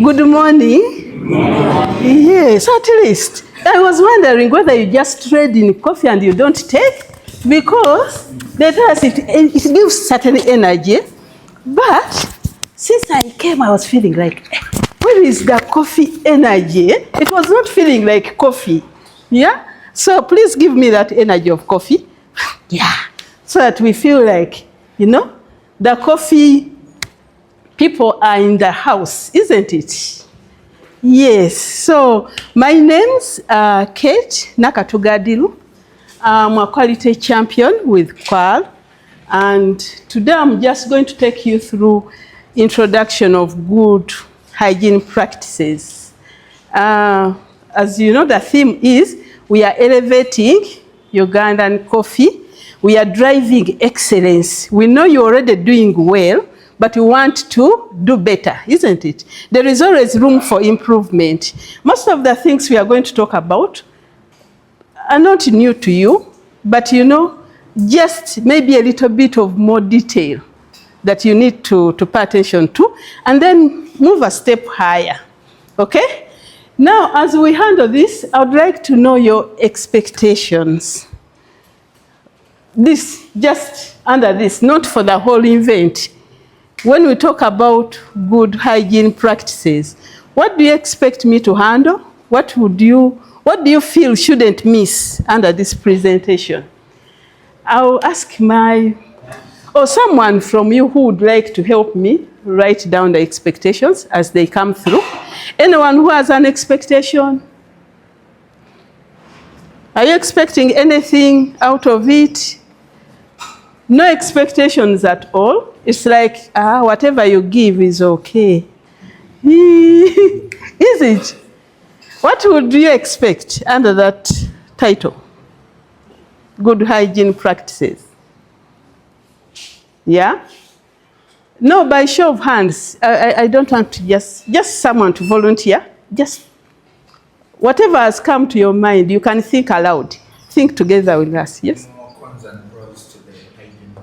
Good morning. Yes, at least. I was wondering whether you just trade in coffee and you don't take, because they tell us it gives certain energy. But since I came, I was feeling like, where is the coffee energy? It was not feeling like coffee. Yeah? So please give me that energy of coffee. Yeah. So that we feel like, you know, the coffee people are in the house, isn't it? Yes. So my name's Cate Nakatugga Adilu. I'm a quality champion with QAAUL. And today I'm just going to take you through introduction of good hygiene practices. As you know, the theme is we are elevating Ugandan coffee. We are driving excellence. We know you're already doing well, but we want to do better, isn't it? There is always room for improvement. Most of the things we are going to talk about are not new to you, but you know, just maybe a little bit of more detail that you need to pay attention to, and then move a step higher, okay? Now, as we handle this, I would like to know your expectations. This, just under this, not for the whole event. When we talk about good hygiene practices, what do you expect me to handle? What do you feel shouldn't miss under this presentation? I'll ask someone from you who would like to help me write down the expectations as they come through. Anyone who has an expectation? Are you expecting anything out of it? No expectations at all. It's like, whatever you give is okay. Is it? What would you expect under that title? Good hygiene practices. Yeah? No, by show of hands. I don't want to just someone to volunteer. Just whatever has come to your mind, you can think aloud. Think together with us, yes? More cons and pros to the hygiene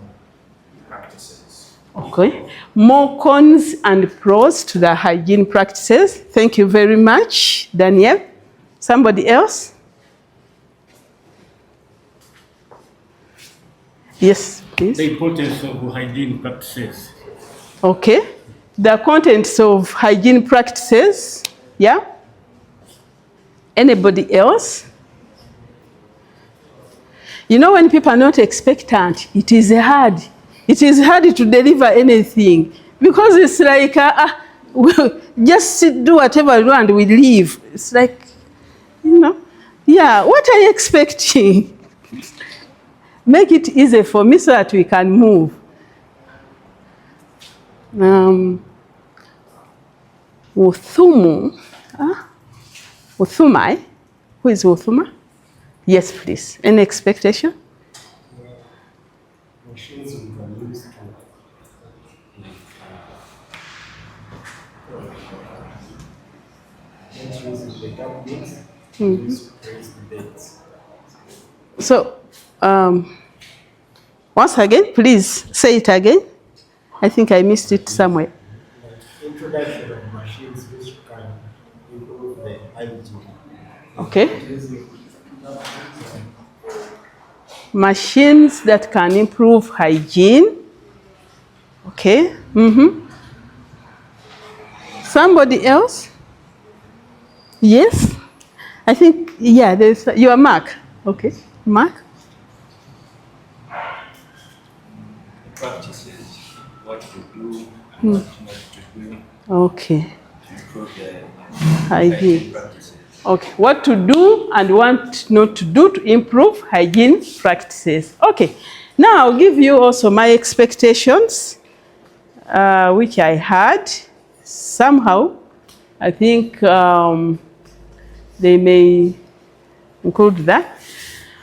practices. Okay. More cons and pros to the hygiene practices. Thank you very much, Daniel. Somebody else? Yes, please. The importance of hygiene practices. Okay. The contents of hygiene practices. Yeah? Anybody else? You know, when people are not expectant, it is hard. It is hard to deliver anything, because it's like, we'll just do whatever we want and we leave. It's like, you know, yeah, what are you expecting? Make it easy for me so that we can move. Uthumu. Uthumai. Who is Uthuma? Yes, please. Any expectation? Machines we can use to use the garbage to raise the beds. So, once again, please say it again. I think I missed it somewhere. Introduction of machines which can improve the hygiene. Okay. Machines that can improve hygiene. Okay. Somebody else? Yes? I think, yeah, there's your Mark. Okay. Mark? Practices, what to do and what not to do. Okay. To improve the Hygiene practices. Okay. What to do and what not to do to improve hygiene practices. Okay. Now I'll give you also my expectations, which I had. Somehow, I think they may include that.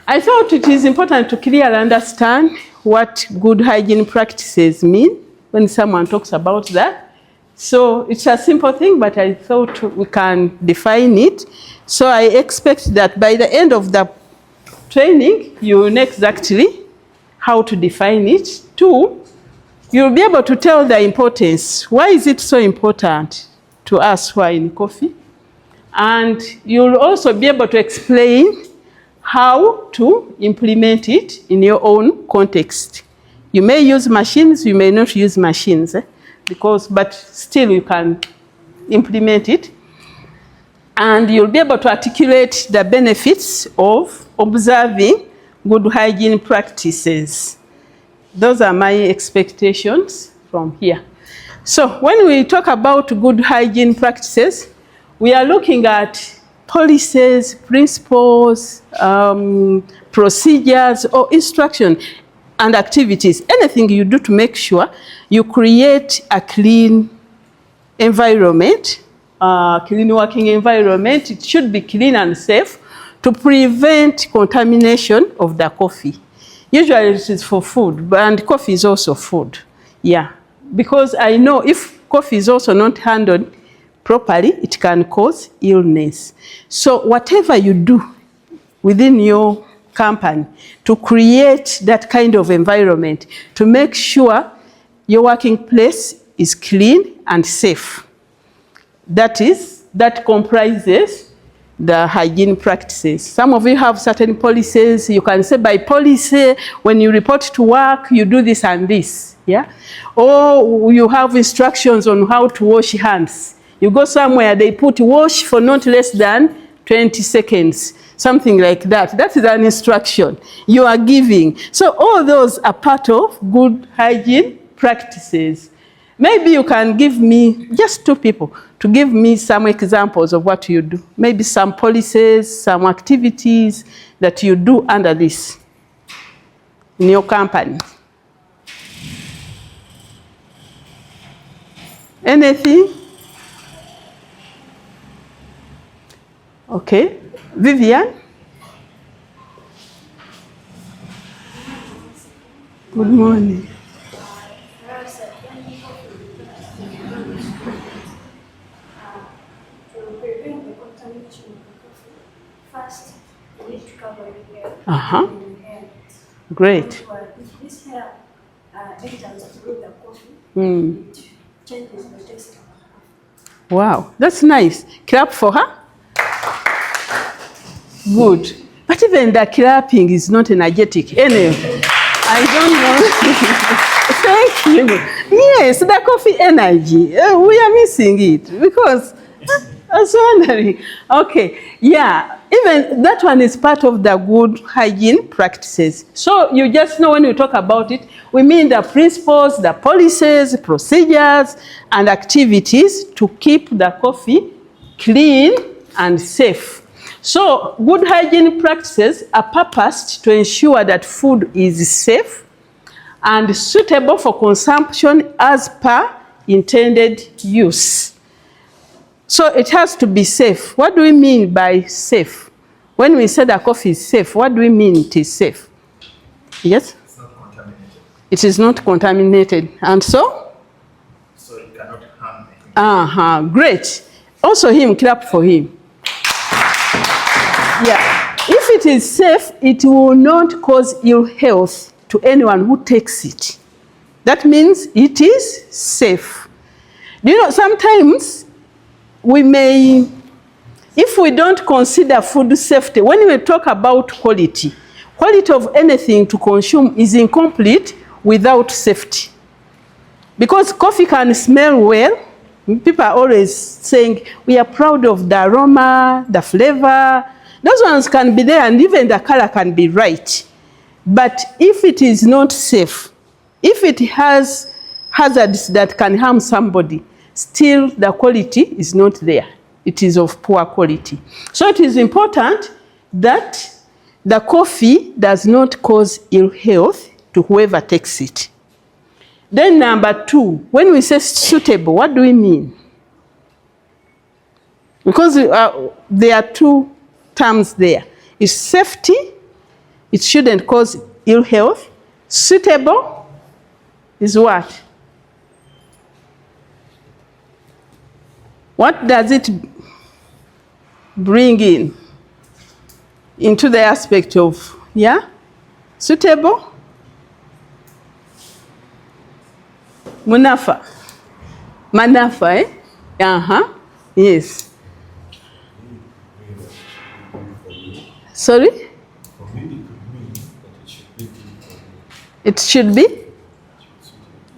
I thought it is important to clearly understand what good hygiene practices mean when someone talks about that. So it's a simple thing, but I thought we can define it. So I expect that by the end of the training, you will know exactly how to define it. Two, you'll be able to tell the importance. Why is it so important? to us who are in coffee. And you'll also be able to explain how to implement it in your own context. You may use machines, you may not use machines, but still you can implement it. And you'll be able to articulate the benefits of observing good hygiene practices. Those are my expectations from here. So when we talk about good hygiene practices, we are looking at policies, principles, procedures, or instruction and activities. Anything you do to make sure you create a clean environment, clean working environment. It should be clean and safe to prevent contamination of the coffee. Usually it is for food, and coffee is also food. Yeah, because I know if coffee is also not handled properly, it can cause illness. So whatever you do within your company to create that kind of environment, to make sure your working place is clean and safe. That comprises the hygiene practices. Some of you have certain policies. You can say by policy, when you report to work, you do this and this. Yeah? Or you have instructions on how to wash hands. You go somewhere, they put wash for not less than 20 seconds. Something like that. That is an instruction you are giving. So all those are part of good hygiene practices. Maybe you can give me, just two people, to give me some examples of what you do. Maybe some policies, some activities that you do under this in your company. Anything? Okay. Vivian? Good morning. First, you need to cover your hair. Uh-huh. Great. If this hair enters through the coffee, it changes the taste of the coffee. Wow, that's nice. Clap for her. Good. But even the clapping is not energetic. Anyway, I don't know. Thank you. Yes, the coffee energy. We are missing it because I was wondering. Okay, yeah. Even that one is part of the good hygiene practices. So you just know when we talk about it, we mean the principles, the policies, procedures, and activities to keep the coffee clean and safe. So good hygiene practices are purposed to ensure that food is safe and suitable for consumption as per intended use. So it has to be safe. What do we mean by safe? When we say that coffee is safe, what do we mean it is safe? Yes? It's not contaminated. It is not contaminated. And so? So it cannot harm anything. Great. Also him, clap for him. Yeah. If it is safe, it will not cause ill health to anyone who takes it. That means it is safe. Do you know, sometimes we may, if we don't consider food safety, when we talk about quality of anything to consume is incomplete without safety. Because coffee can smell well. People are always saying, we are proud of the aroma, the flavor. Those ones can be there and even the color can be right. But if it is not safe, if it has hazards that can harm somebody, still the quality is not there. It is of poor quality. So it is important that the coffee does not cause ill health to whoever takes it. Then number two, when we say suitable, what do we mean? Because there are two terms there. It's safety, it shouldn't cause ill health. Suitable is what? What does it bring in? Into the aspect of, yeah? Suitable? Manafa, eh? Yes. Sorry? It should be?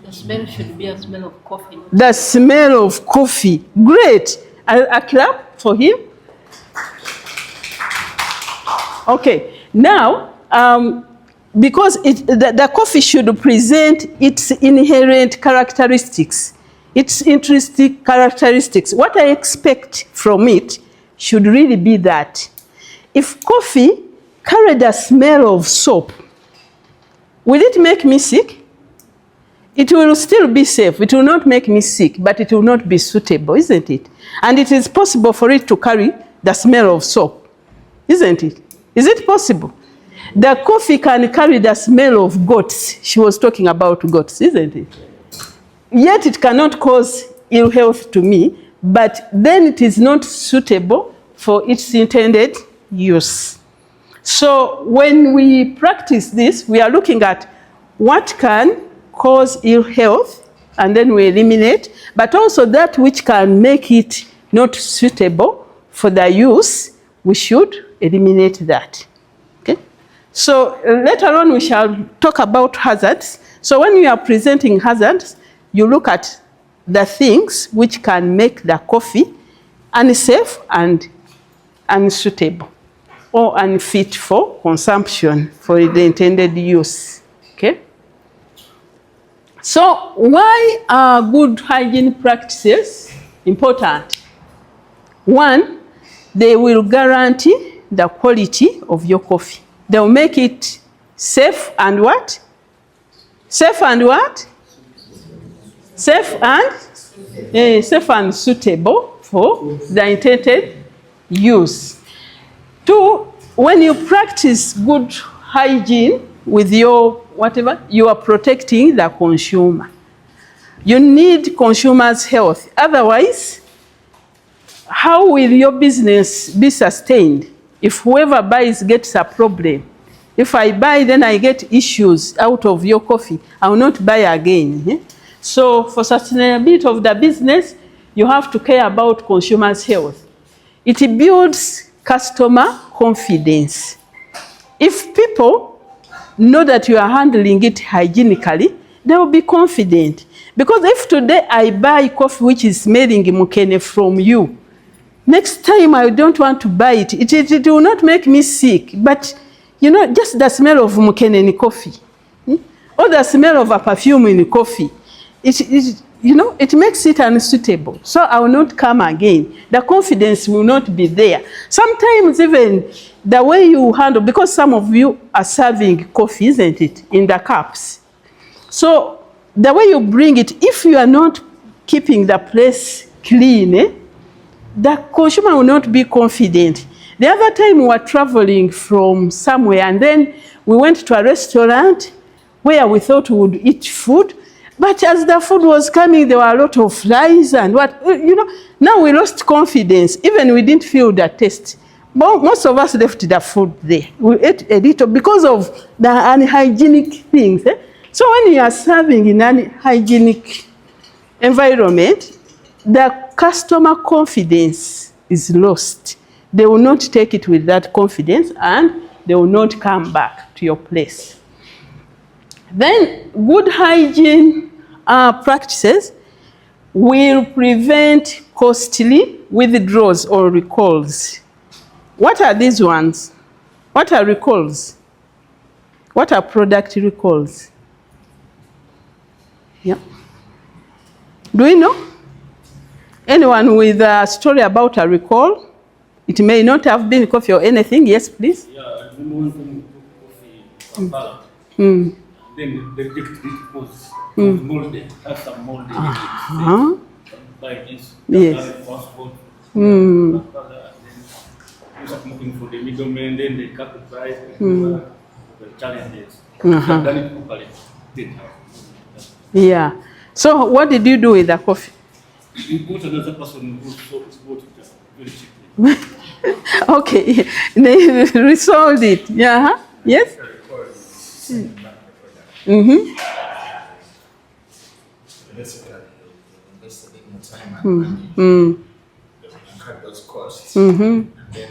The smell should be a smell of coffee. The smell of coffee. Great. A clap for him. Okay. Now, because the coffee should present its inherent characteristics, its intrinsic characteristics. What I expect from it should really be that if coffee carried a smell of soap, will it make me sick? It will still be safe. It will not make me sick, but it will not be suitable, isn't it? And it is possible for it to carry the smell of soap, isn't it? Is it possible? The coffee can carry the smell of goats. She was talking about goats, isn't it? Yet it cannot cause ill health to me, but then it is not suitable for its intended use. So when we practice this, we are looking at what can cause ill health, and then we eliminate, but also that which can make it not suitable for the use, we should eliminate that. Okay? So later on we shall talk about hazards. So when you are presenting hazards, you look at the things which can make the coffee unsafe and unsuitable or unfit for consumption for the intended use. Okay? So why are good hygiene practices important? One, they will guarantee the quality of your coffee. They will make it safe and what? Safe and what? Safe and suitable for the intended use. Two, when you practice good hygiene with your whatever, you are protecting the consumer. You need consumers' health. Otherwise, how will your business be sustained if whoever buys gets a problem? If I buy, then I get issues out of your coffee, I will not buy again. So for sustainability of the business, you have to care about consumers' health. It builds customer confidence. If people know that you are handling it hygienically, they will be confident. Because if today I buy coffee which is smelling mukene from you, next time I don't want to buy it. It will not make me sick, but you know, just the smell of mukene in coffee, or the smell of a perfume in coffee, it makes it unsuitable. So I will not come again. The confidence will not be there. Sometimes even the way you handle, because some of you are serving coffee, isn't it, in the cups. So the way you bring it, if you are not keeping the place clean, the consumer will not be confident. The other time we were traveling from somewhere, and then we went to a restaurant where we thought we would eat food, but as the food was coming, there were a lot of flies and what, now we lost confidence. Even we didn't feel the taste. But most of us left the food there. We ate a little because of the unhygienic things. So when you are serving in an unhygienic environment, the customer confidence is lost. They will not take it with that confidence and they will not come back to your place. Then good hygiene practices will prevent costly withdrawals or recalls. What are these ones? What are recalls? What are product recalls? Yeah. Do we know? Anyone with a story about a recall? It may not have been coffee or anything. Yes, please. Yeah, I remember one time we took coffee from Kampala. Then the liquid was molded, has some molded liquid. Like this. Yes. Then we start looking for the middleman, then they cut the price, the challenges. Done it properly. Yeah. So what did you do with the coffee? We put another person who bought it very cheaply. Okay, they resolved it. Yeah. Yes. Let's invest a bit more time and money. They will incur those costs. And then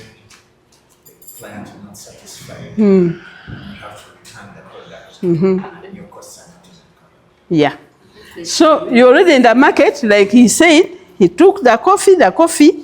the client will not satisfied. You have to return the product. And then your costs are not covered. Yeah. So you're already in the market, like he said, he took the coffee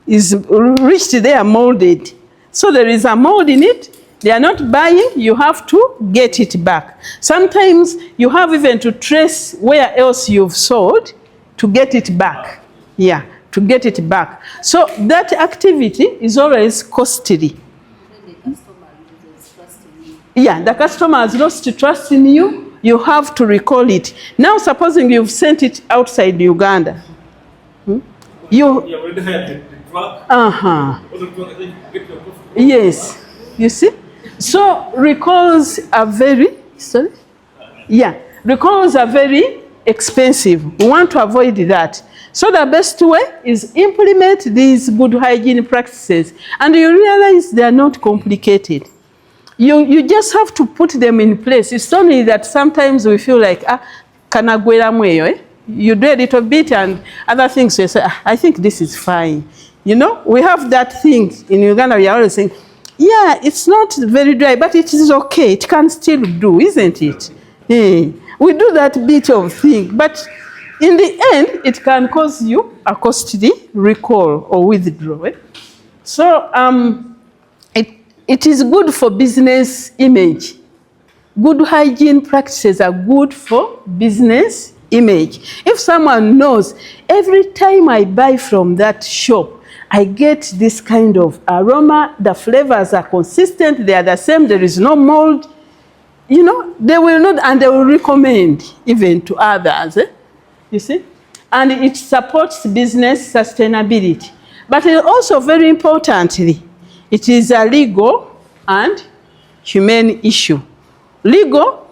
is reached there molded. So there is a mold in it, they are not buying, you have to get it back. Sometimes you have even to trace where else you've sold to get it back. Yeah, to get it back. So that activity is always costly. Yeah, the customer has lost trust in you. You have to recall it. Now, supposing you've sent it outside Uganda. You already had the truck. Yes. You see? So recalls are very, recalls are very expensive. We want to avoid that. So the best way is implement these good hygiene practices. And you realize they are not complicated. You just have to put them in place. It's only that sometimes we feel like, you do a little bit and other things, you say, I think this is fine. You know, we have that thing in Uganda, we are always saying, yeah, it's not very dry, but it is okay. It can still do, isn't it? We do that bit of thing, but in the end, it can cause you a costly recall or withdrawal. So, it is good for business image. Good hygiene practices are good for business image. If someone knows, every time I buy from that shop, I get this kind of aroma, the flavors are consistent, they are the same, there is no mold, you know, they will not, and they will recommend even to others, you see? And it supports business sustainability. But also very importantly, it is a legal and humane issue. Legal,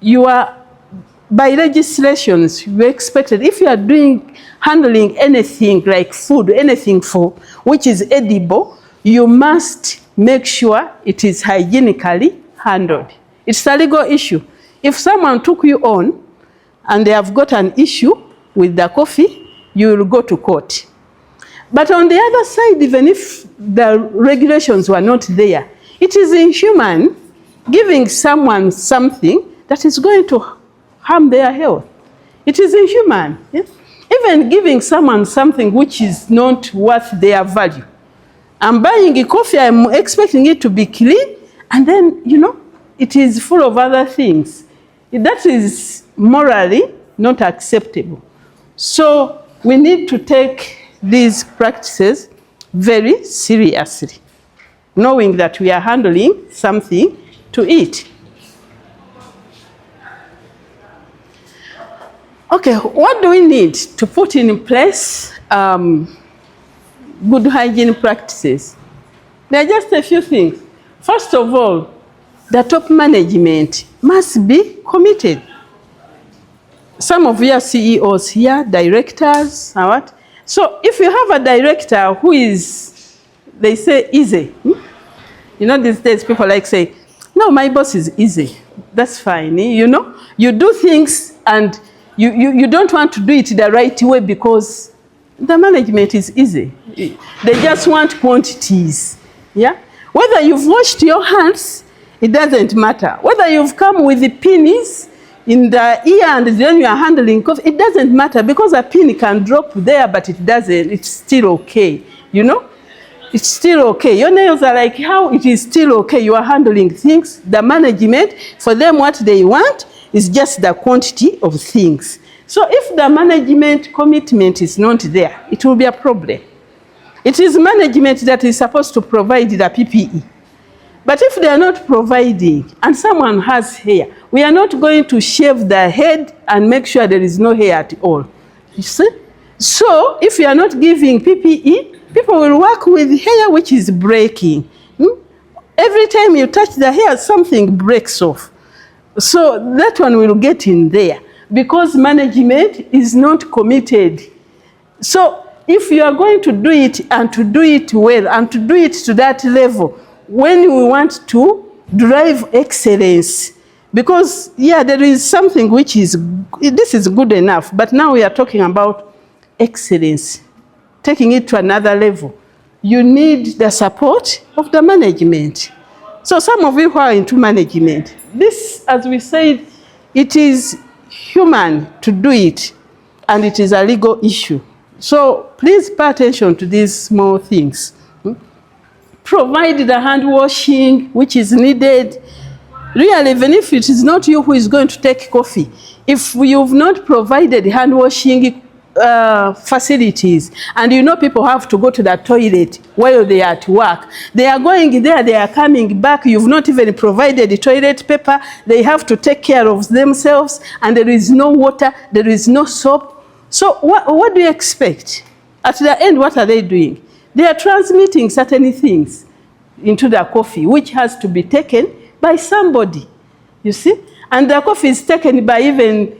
you are, by legislations, you are expected, if you are handling anything like food, anything which is edible, you must make sure it is hygienically handled. It's a legal issue. If someone took you on and they have got an issue with the coffee, you will go to court. But on the other side, even if the regulations were not there, it is inhuman giving someone something that is going to harm their health. It is inhuman. Yeah? Even giving someone something which is not worth their value. I'm buying a coffee, I'm expecting it to be clean, and then, you know, it is full of other things. That is morally not acceptable. So we need to take these practices very seriously, knowing that we are handling something to eat. Okay, what do we need to put in place good hygiene practices? There are just a few things. First of all, the top management must be committed. Some of your CEOs here, directors, or what? So if you have a director who is, they say, easy. You know, these days people like say, no, my boss is easy. That's fine. You know, you do things and you don't want to do it the right way because the management is easy. They just want quantities. Yeah? Whether you've washed your hands, it doesn't matter. Whether you've come with the pennies in the ear and then you are handling coffee, it doesn't matter because a pin can drop there, but it doesn't, it's still okay, you know? It's still okay. Your nails are like how it is still okay. You are handling things. The management, for them what they want is just the quantity of things. So if the management commitment is not there, it will be a problem. It is management that is supposed to provide the PPE. But if they are not providing, and someone has hair, we are not going to shave the head and make sure there is no hair at all. You see? So if you are not giving PPE, people will work with hair which is breaking. Every time you touch the hair, something breaks off. So that one will get in there because management is not committed. So if you are going to do it and to do it well and to do it to that level, when we want to drive excellence, because yeah, there is something which is, this is good enough, but now we are talking about excellence, taking it to another level, you need the support of the management. So some of you who are into management, this, as we said, it is human to do it, and it is a legal issue. So please pay attention to these small things. Provide the hand washing which is needed. Really, even if it is not you who is going to take coffee, if you've not provided hand washing facilities, and you know people have to go to the toilet while they are at work, they are going there, they are coming back, you've not even provided the toilet paper, they have to take care of themselves, and there is no water, there is no soap. So what do you expect? At the end, what are they doing? They are transmitting certain things into the coffee, which has to be taken by somebody, you see? And the coffee is taken by even,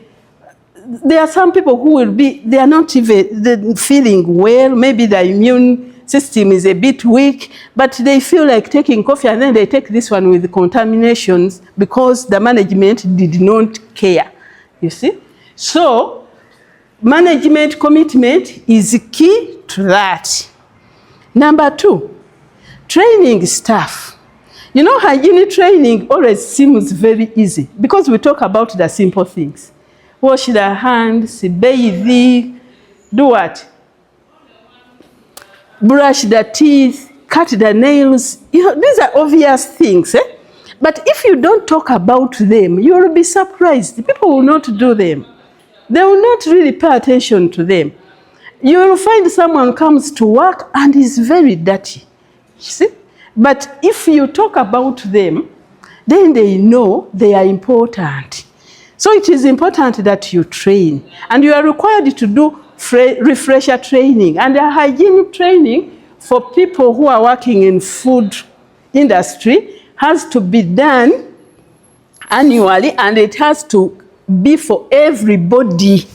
there are some people who will be, they are not even feeling well, maybe the immune system is a bit weak, but they feel like taking coffee, and then they take this one with contaminations because the management did not care, you see? So, management commitment is key to that. Number 2, training staff. You know, hygiene training always seems very easy because we talk about the simple things. Wash the hands, bathe, do what? Brush the teeth, cut the nails. You know, these are obvious things. But if you don't talk about them, you will be surprised. People will not do them. They will not really pay attention to them. You will find someone comes to work and is very dirty. You see? But if you talk about them, then they know they are important. So it is important that you train. And you are required to do refresher training and a hygiene training for people who are working in food industry has to be done annually, and it has to be for everybody.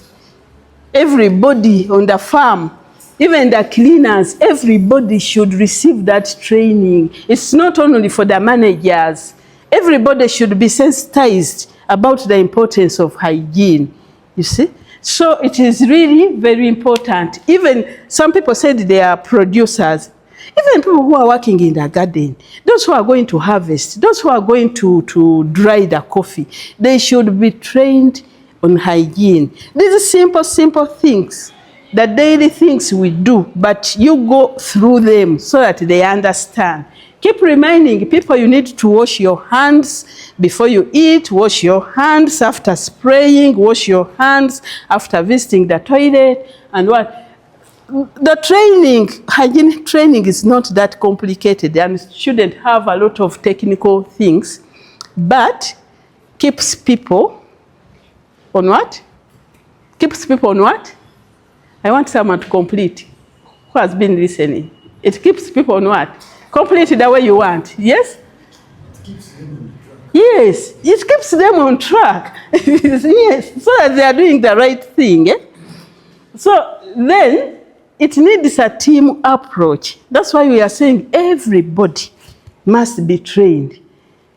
Everybody on the farm. Even the cleaners, everybody should receive that training. It's not only for the managers. Everybody should be sensitized about the importance of hygiene, you see? So it is really very important. Even some people said they are producers. Even people who are working in the garden, those who are going to harvest, those who are going to dry the coffee, they should be trained on hygiene. These are simple things. The daily things we do, but you go through them so that they understand. Keep reminding people you need to wash your hands before you eat, wash your hands after spraying, wash your hands after visiting the toilet, and what? The training, hygiene training is not that complicated and shouldn't have a lot of technical things, but keeps people on what? Keeps people on what? I want someone to complete. Who has been listening? It keeps people on what? Complete the way you want. Yes? Yes, it keeps them on track. Yes, so that they are doing the right thing. So then it needs a team approach. That's why we are saying everybody must be trained.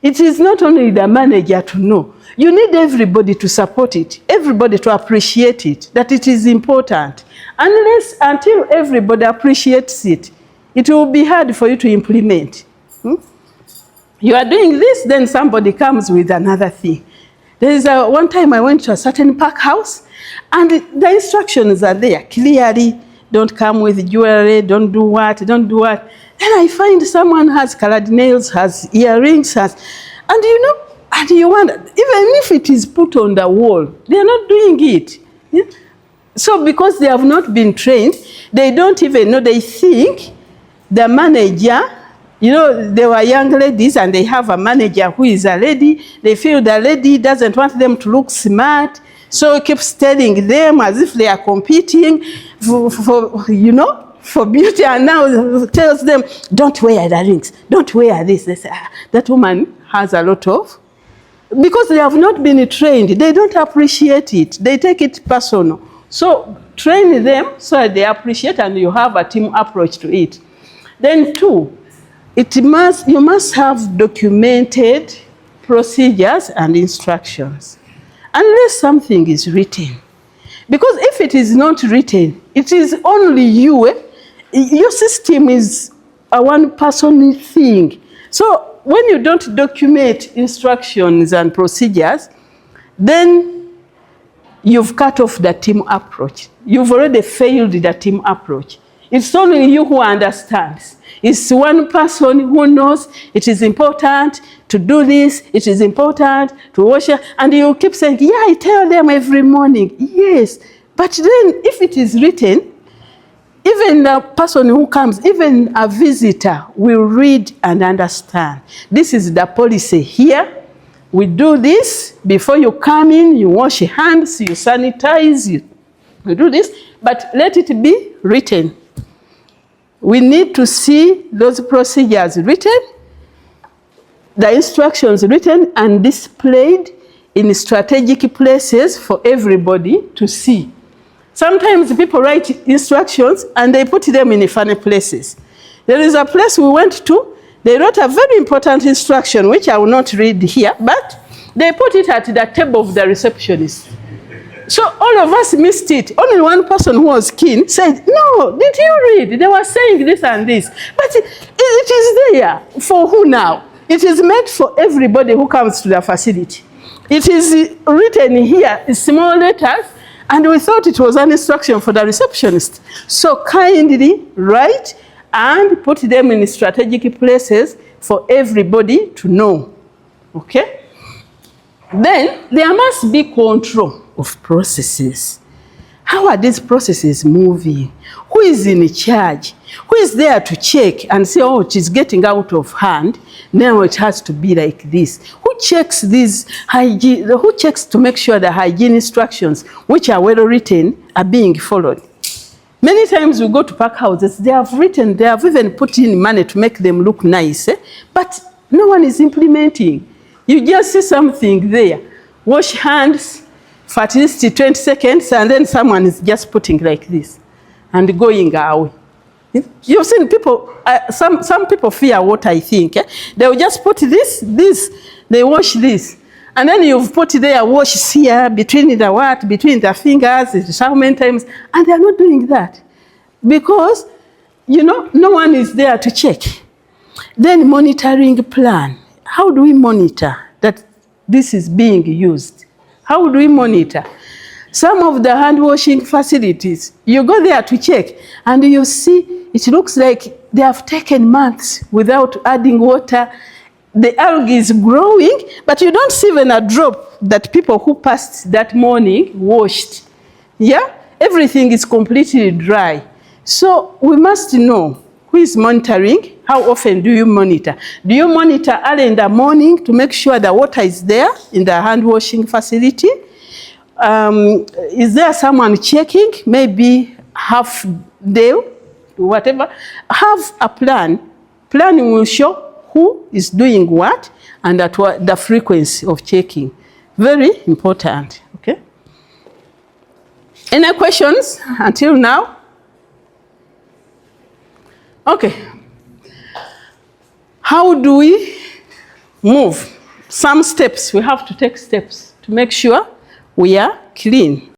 It is not only the manager to know. You need everybody to support it, everybody to appreciate it, that it is important. Until everybody appreciates it, it will be hard for you to implement. You are doing this, then somebody comes with another thing. There is one time I went to a certain park house, and the instructions are there clearly. Don't come with jewelry, don't do what, don't do what. Then I find someone has colored nails, has earrings, and you know, and you wonder, even if it is put on the wall, they are not doing it. Yeah? So because they have not been trained, they don't even know, they think the manager, you know, they were young ladies and they have a manager who is a lady. They feel the lady doesn't want them to look smart, so he keeps telling them as if they are competing for you know, for beauty, and now tells them, don't wear the rings, don't wear this. They say, that woman has a lot of, because they have not been trained, they don't appreciate it, they take it personal. So train them so that they appreciate, and you have a team approach to it. Then 2, you must have documented procedures and instructions. Unless something is written, Because if it is not written, it is only you. Your system is a one-person thing. So when you don't document instructions and procedures, then you've cut off the team approach. You've already failed the team approach. It's only you who understands. It's one person who knows it is important to do this, it is important to wash it, and you keep saying, yeah, I tell them every morning. Yes, but then if it is written, even the person who comes, even a visitor will read and understand. This is the policy here. We do this before you come in, you wash your hands, you sanitize, you do this, but let it be written. We need to see those procedures written, the instructions written and displayed in strategic places for everybody to see. Sometimes people write instructions and they put them in funny places. There is a place we went to, they wrote a very important instruction, which I will not read here, but they put it at the table of the receptionist. So all of us missed it. Only one person who was keen said, no, did you read? They were saying this and this. But it is there. For who now? It is meant for everybody who comes to the facility. It is written here in small letters, and we thought it was an instruction for the receptionist. So kindly write and put them in strategic places for everybody to know. Okay? Then there must be control of processes. How are these processes moving? Who is in charge? Who is there to check and say, oh, it is getting out of hand, now it has to be like this? Who checks these hygiene, who checks to make sure the hygiene instructions, which are well written, are being followed? Many times we go to park houses, they have written, they have even put in money to make them look nice, but no one is implementing. You just see something there, wash hands for at least 20 seconds, and then someone is just putting like this and going away. You've seen people, some people fear water, I think. They will just put this, they wash this. And then you've put there, wash here, between the fingers, how many times, and they're not doing that. Because, you know, no one is there to check. Then monitoring plan. How do we monitor that this is being used? How do we monitor? Some of the hand washing facilities, you go there to check and you see it looks like they have taken months without adding water. The algae is growing, but you don't see even a drop that people who passed that morning washed. Yeah? Everything is completely dry. So we must know who is monitoring. How often do you monitor? Do you monitor early in the morning to make sure the water is there in the hand washing facility? Is there someone checking? Maybe half day, whatever. Have a plan. Planning will show who is doing what and at what the frequency of checking. Very important. Okay. Any questions until now? Okay. How do we move? Some steps. We have to take steps to make sure we are clean.